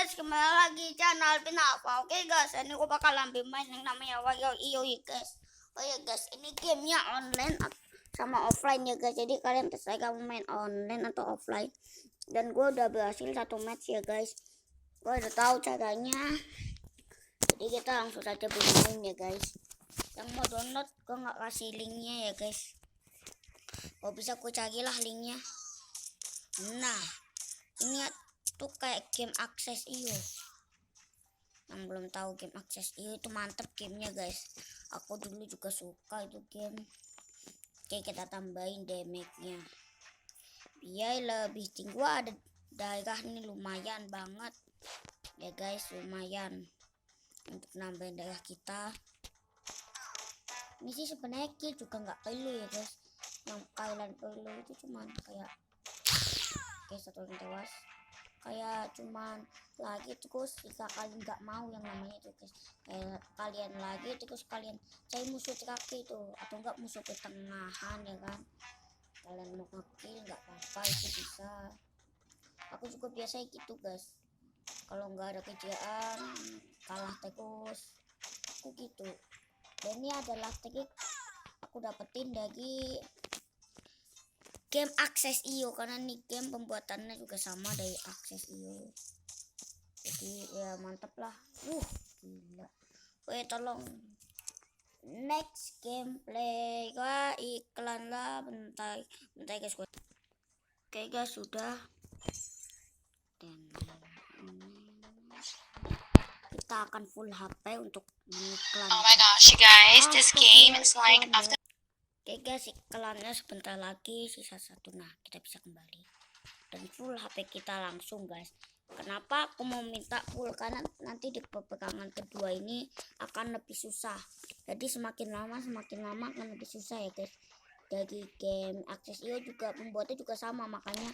guys, kembali lagi channel Pinapa. Oke guys, ini aku bakalan main yang namanya Wayo Iyo guys. Oh ya guys, ini gamenya online sama offline ya guys. Jadi kalian terserah kamu main online atau offline. Dan gue udah berhasil satu match ya guys. Gue udah tahu caranya. Jadi kita langsung saja bermain ya guys. Yang mau download gue nggak kasih linknya ya guys. Oh bisa aku carilah linknya. Nah, ini tuh kayak game akses iyo. Yang belum tahu game akses iyo itu mantep gamenya guys. Aku dulu juga suka itu game. Oke, kita tambahin damage-nya biar lebih tinggi. Wah, ada daerah ini lumayan banget ya guys, lumayan untuk nambahin daerah kita. Ini sih sebenarnya kill juga nggak perlu ya guys. Yang kalian perlu itu cuman kayak satu orang tewas, kayak cuman lagi terus jika kalian nggak mau yang namanya itu guys, kayak kalian lagi terus kalian cari musuh terakhir itu atau enggak musuh pertengahan ya kan. Kalian mau ngekill nggak apa-apa, itu bisa. Aku juga biasa gitu guys, kalau nggak ada kerjaan kalah terus aku gitu. Dan ini adalah trik aku dapetin dari game akses iyo, karena nih game pembuatannya juga sama dari akses iyo. Jadi ya mantep lah. Gila. Weh tolong next gameplay. Wah iklan lah, bentar guys. Oke guys, sudah. Dan kita akan full HP untuk iklan. Oh my gosh, you guys, this game is like after. Oke guys, iklannya sebentar lagi, sisa satu. Nah, kita bisa kembali dan full HP kita langsung guys. Kenapa aku mau minta full? Karena nanti di peperangan kedua ini akan lebih susah. Jadi semakin lama akan lebih susah ya guys. Jadi game akses iyo juga pembuatnya juga sama, makanya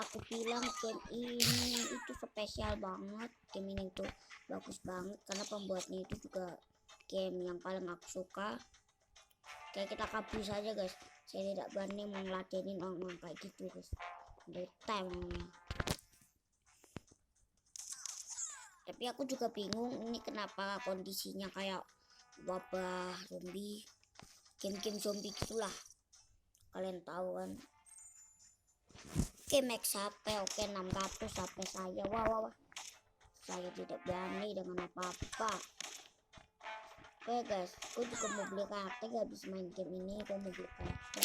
aku bilang game ini itu spesial banget. Game ini tuh bagus banget karena pembuatnya itu juga game yang paling aku suka. Kayak kita kabur saja guys. Saya tidak berani mau ngeladenin orang kayak gitu guys. Dari time. Tapi aku juga bingung ini kenapa kondisinya kayak wabah zombie. Game-game zombie gitulah. Kalian tahu kan. Oke, max HP. Oke, 600 HP saya. Wah. Saya tidak berani dengan apa-apa. Oke guys, aku juga mau beli karakter, gak bisa main game ini. Aku mau beli karakter.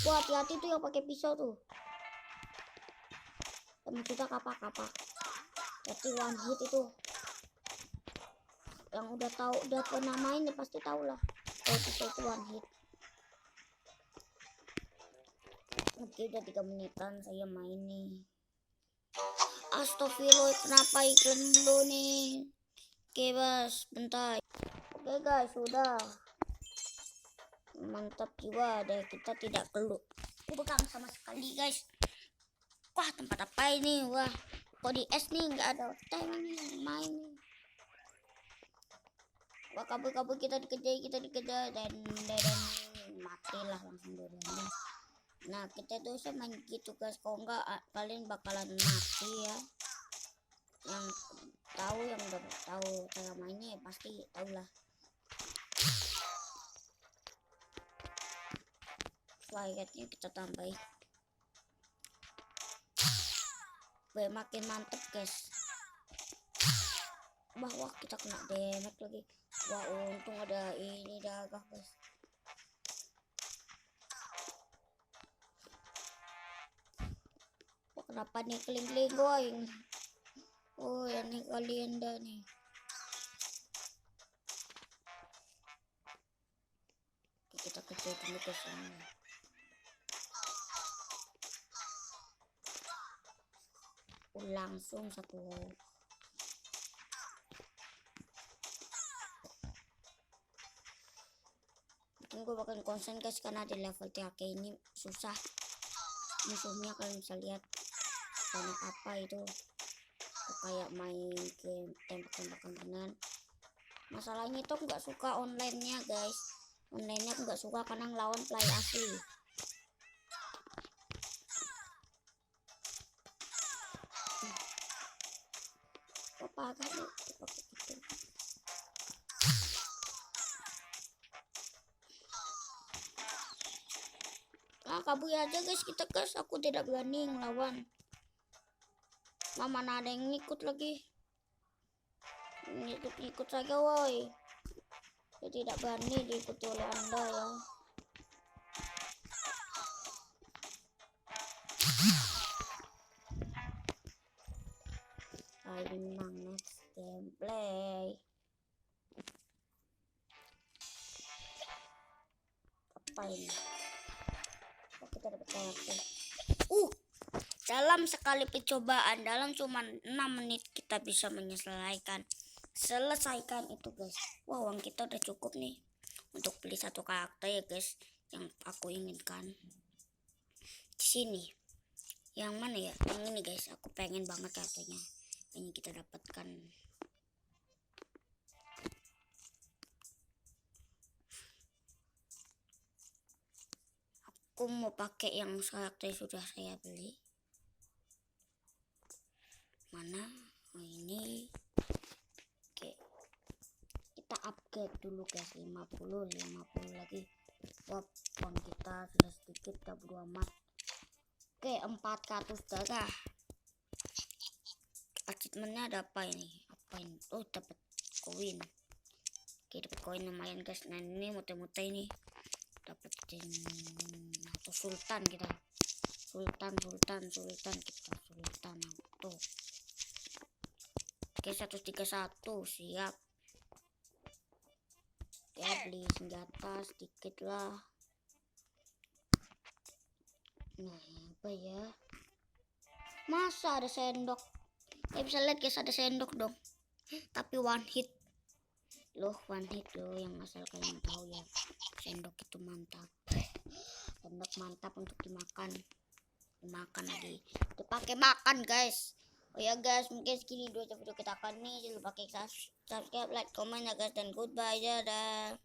Wah, hati-hati tuh yang pakai pisau tuh. Temen kita kapak. Jadi one hit itu. Yang udah tahu, udah pernah main ya pasti tahu lah. Kalau pisau itu one hit. Oke, udah 3 menitan saya main nih. Astagfirullah, kenapa iklan dulu nih? Oke guys, bentar. Oke guys, sudah. Mantap jiwa, deh kita tidak perlu pegang sama sekali guys. Wah, tempat apa ini? Wah, kok di es nih nggak ada time nih main nih. Wah, kabur kita dikejar dan matilah langsung dari ini. Nah, kita tuh bisa main gitu guys, kalau enggak kalian bakalan mati ya. Yang tahu, yang udah tahu cara mainnya ya pasti tahu lah. Flyretnya kita tambahin. Makin mantep guys. Wah kita kena damage lagi. Wah, untung ada ini darah guys. Wah, kenapa nih keling-keling going? Oh ya nih kalian dah nih. Oke, kita kejar dulu ke sana. Langsung satu. Mungkin gue bakal konsen guys karena di level THK ini susah. Musuhnya kalian bisa lihat banyak apa itu. Kayak main game tembak-tembakan beneran. Masalahnya itu nggak suka online-nya guys. Online-nya aku nggak suka karena ngelawan play asli. apa kan dipakai gitu. Kabur aja guys kita guys, aku tidak berani ngelawan. Mana ada yang ngikut lagi, ngikut saja woi. Saya tidak berani diikuti oleh anda ya. Ayo menang next gameplay. Apa ini? Oh, kita dapat karakter. Dalam sekali percobaan, dalam cuma 6 menit kita bisa selesaikan itu guys. Wow, uang kita udah cukup nih untuk beli satu karakter ya guys, yang aku inginkan. Di sini. Yang mana ya? Yang ini guys, aku pengen banget karakternya. Ini kita dapatkan. Aku mau pakai yang karakter sudah saya beli. Mana? Oh, ini. Oke. Kita upgrade dulu guys, 50 lagi. Wah, uang kita sudah sedikit, tak bodo amat. Oke, 400 darah. Achievementnya ada apa ini? Apa ini? Oh, dapat koin. Oke, dapat koin lumayan guys. Nah, ini mute-mute ini dapetin atau sultan kita. Sultan kita sultan auto. Oke, 131 siap. Oke, beli senjata sedikit lah. Nah, apa ya? Masa ada sendok? Bisa lihat guys, ada sendok dong. Tapi one hit loh, yang asal kalian tahu ya. Sendok itu mantap. Sendok mantap untuk dimakan lagi, dipakai makan guys. Oh ya guys, mungkin segini dulu video kita kali ini. Jangan lupa subscribe, like, comment ya guys, dan goodbye, dadah.